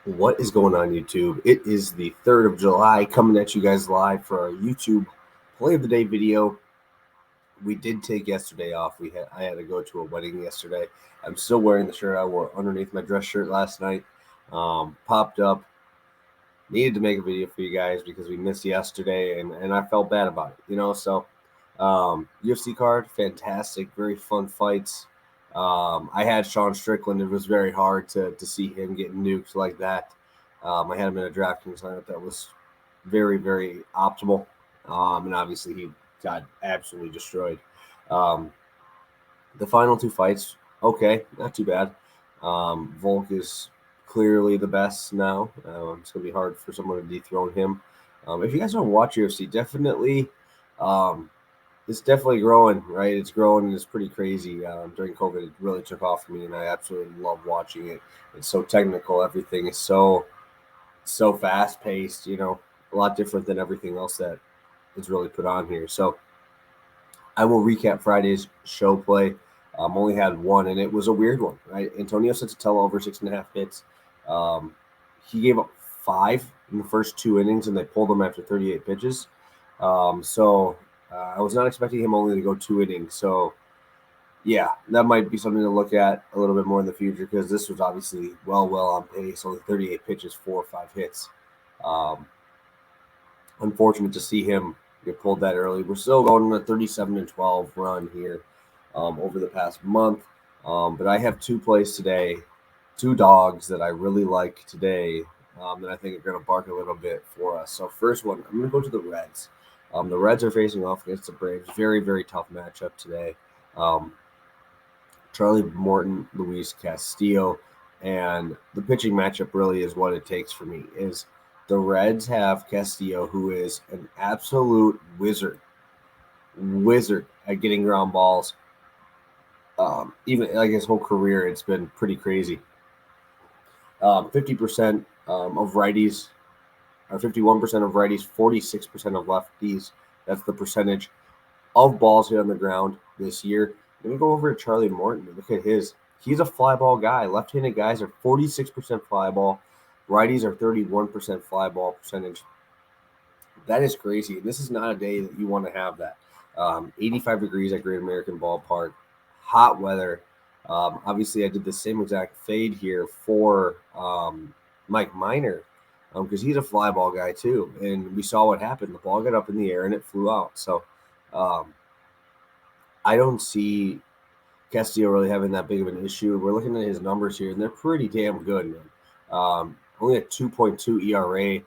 What is going on, YouTube? It is the 3rd of July, coming at you guys live for our YouTube Play of the Day video. We did take yesterday off. I had to go to a wedding yesterday. I'm still wearing the shirt I wore underneath my dress shirt last night. Popped up. Needed to make a video for you guys because we missed yesterday, and I felt bad about it. So UFC card, fantastic, very fun fights. I had Sean Strickland. It was very hard to see him getting nuked like that. I had him in a DraftKings lineup that was very, very optimal. And obviously he got absolutely destroyed. Um, the final two fights, okay, not too bad. Volk is clearly the best now. It's going to be hard for someone to dethrone him. If you guys don't watch UFC, definitely it's definitely growing, right? It's growing and it's pretty crazy. During COVID, it really took off for me, and I absolutely love watching it. It's so technical. Everything is so fast paced. A lot different than everything else that is really put on here. So I will recap Friday's show play. Only had one, and it was a weird one, right? Antonio Sensatella over 6.5 hits. Um, he gave up 5 in the first 2 innings, and they pulled him after 38 pitches. So I was not expecting him only to go 2 innings. So yeah, that might be something to look at a little bit more in the future because this was obviously well on pace. Only 38 pitches, 4 or 5 hits. Um, Unfortunate to see him get pulled that early. We're still going on a 37-12 run here over the past month. But I have 2 plays today, 2 dogs that I really like today that I think are going to bark a little bit for us. So first one, I'm going to go to the Reds. The Reds are facing off against the Braves. Very, very tough matchup today. Um, Charlie Morton, Luis Castillo, and the pitching matchup really is what it takes for me. Is the Reds have Castillo, who is an absolute wizard at getting ground balls. Even like his whole career, it's been pretty crazy. 50% of righties, or 51% of righties, 46% of lefties. That's the percentage of balls hit on the ground this year. Let me go over to Charlie Morton. Look at his. He's a fly ball guy. Left-handed guys are 46% fly ball. Righties are 31% fly ball percentage. That is crazy. This is not a day that you want to have that. 85 degrees at Great American Ballpark. Hot weather. Obviously, I did the same exact fade here for Mike Minor because he's a fly ball guy too. And we saw what happened. The ball got up in the air and it flew out. So I don't see Castillo really having that big of an issue. We're looking at his numbers here, and they're pretty damn good, man. Only a 2.2 ERA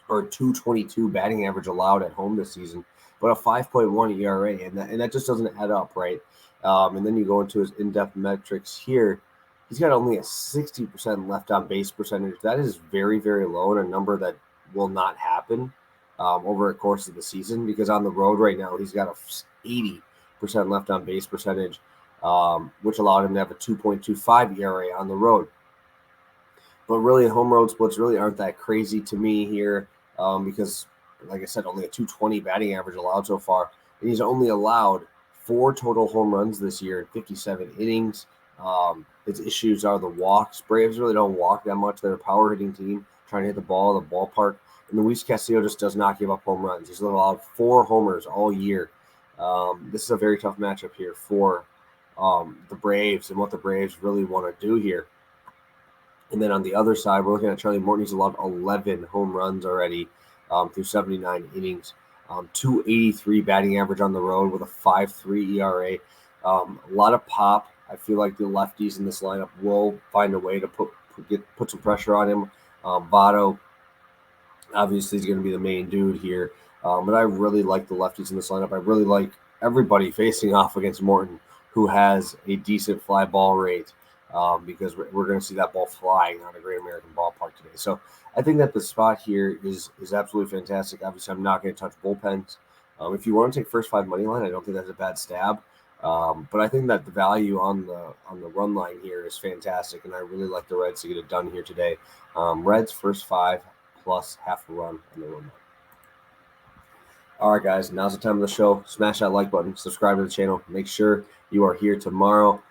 or 2.22 batting average allowed at home this season, but a 5.1 ERA, and that just doesn't add up, right? And then you go into his in-depth metrics here. He's got only a 60% left on base percentage. That is very, very low, and a number that will not happen over the course of the season because on the road right now he's got a 80% left on base percentage, which allowed him to have a 2.25 ERA on the road. But really, home road splits really aren't that crazy to me here because, like I said, only a 220 batting average allowed so far. And he's only allowed 4 total home runs this year in 57 innings. His issues are the walks. Braves really don't walk that much. They're a power hitting team trying to hit the ball in the ballpark. And Luis Castillo just does not give up home runs. He's allowed 4 homers all year. This is a very tough matchup here for the Braves and what the Braves really want to do here. And then on the other side, we're looking at Charlie Morton. He's allowed 11 home runs already through 79 innings. 283 batting average on the road with a 5.3 ERA. A lot of pop. I feel like the lefties in this lineup will find a way to put some pressure on him. Votto, obviously, is going to be the main dude here. But I really like the lefties in this lineup. I really like everybody facing off against Morton, who has a decent fly ball rate. Because we're going to see that ball flying on a Great American Ballpark today. So I think that the spot here is absolutely fantastic. Obviously, I'm not going to touch bullpens. If you want to take first 5 money line, I don't think that's a bad stab. But I think that the value on the run line here is fantastic, and I really like the Reds to get it done here today. Reds first 5 plus half a run on the run line. All right, guys, now's the time of the show. Smash that like button, subscribe to the channel. Make sure you are here tomorrow.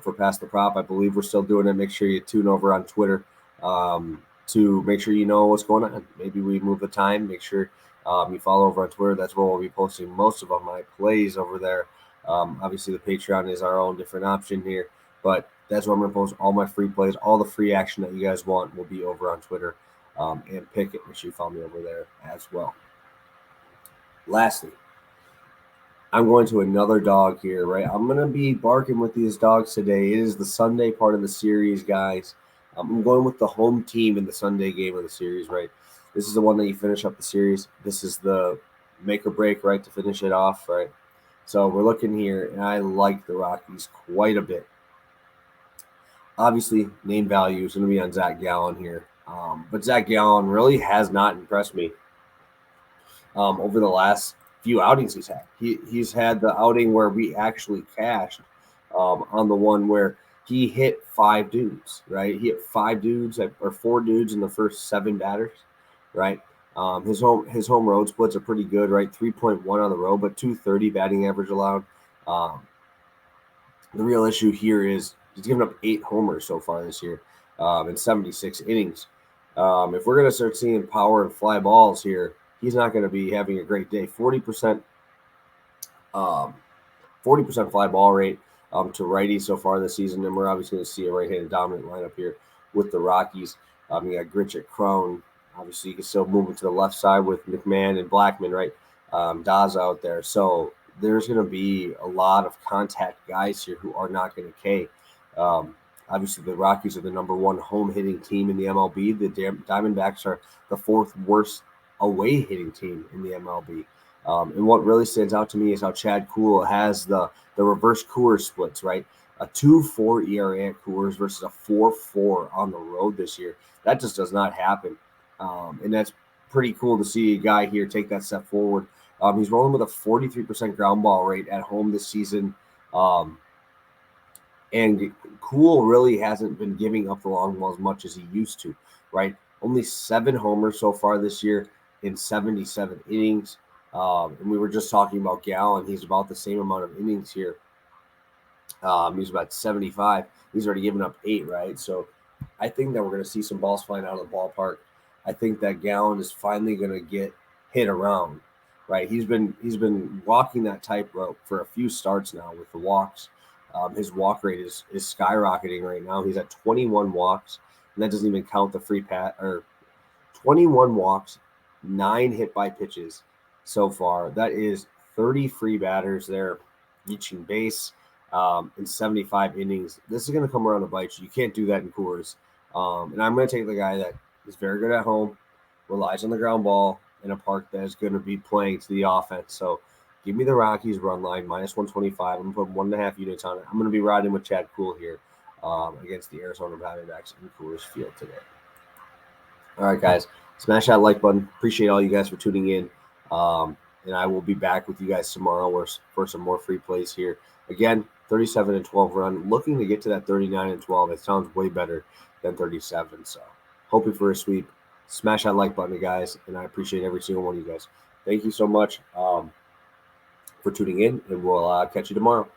for Pass the Prop. I believe we're still doing it. Make sure you tune over on Twitter to make sure you know what's going on. Maybe we move the time. Make sure you follow over on Twitter. That's where we'll be posting most of my plays over there. Obviously, the Patreon is our own different option here, but that's where I'm going to post all my free plays. All the free action that you guys want will be over on Twitter. And pick it. Make sure you follow me over there as well. Lastly, I'm going to another dog here, right? I'm going to be barking with these dogs today. It is the Sunday part of the series, guys. I'm going with the home team in the Sunday game of the series, right? This is the one that you finish up the series. This is the make or break, right, to finish it off, right? So we're looking here, and I like the Rockies quite a bit. Obviously, name value is going to be on Zach Gallen here. But Zach Gallen really has not impressed me over the last few outings he's had. He's had the outing where we actually cashed on the one where he hit 5 dudes, right? He hit 5 dudes or 4 dudes in the first 7 batters, right? His home road splits are pretty good, right? 3.1 on the road, but 230 batting average allowed. The real issue here is he's given up 8 homers so far this year in 76 innings. If we're going to start seeing power and fly balls here, he's not going to be having a great day. 40% fly ball rate to righties so far this season, and we're obviously going to see a right-handed dominant lineup here with the Rockies. You got Gritch at Crone. Obviously, you can still move it to the left side with McMahon and Blackman, right? Daz out there. So there's going to be a lot of contact guys here who are not going to K. Obviously, the Rockies are the number 1 home hitting team in the MLB. The Diamondbacks are the 4th worst away hitting team in the MLB. And what really stands out to me is how Chad Kuhl has the reverse Coors splits, right? A 2.4 ERA at Coors versus a 4.4 on the road this year. That just does not happen. And that's pretty cool to see a guy here take that step forward. He's rolling with a 43% ground ball rate at home this season. And Kuhl really hasn't been giving up the long ball as much as he used to, right? Only 7 homers so far this year in 77 innings. And we were just talking about Gallen. He's about the same amount of innings here. He's about 75. He's already given up 8, right? So I think that we're going to see some balls flying out of the ballpark. I think that Gallen is finally going to get hit around, right? He's been walking that tightrope for a few starts now with the walks. His walk rate is skyrocketing right now. He's at 21 walks, and that doesn't even count the free pat or 21 walks, 9 hit by pitches so far. That is 30 free batters there reaching base in 75 innings. This is going to come around to bite you. You can't do that in Coors. And I'm going to take the guy that is very good at home, relies on the ground ball in a park that is going to be playing to the offense. So give me the Rockies run line, -125. I'm going to put 1.5 units on it. I'm going to be riding with Chad Kuhl here against the Arizona Diamondbacks in Coors Field today. All right, guys. Smash that like button. Appreciate all you guys for tuning in. And I will be back with you guys tomorrow for some more free plays here. Again, 37-12 run. Looking to get to that 39-12. It sounds way better than 37. So hoping for a sweep. Smash that like button, guys. And I appreciate every single one of you guys. Thank you so much for tuning in, and we'll catch you tomorrow.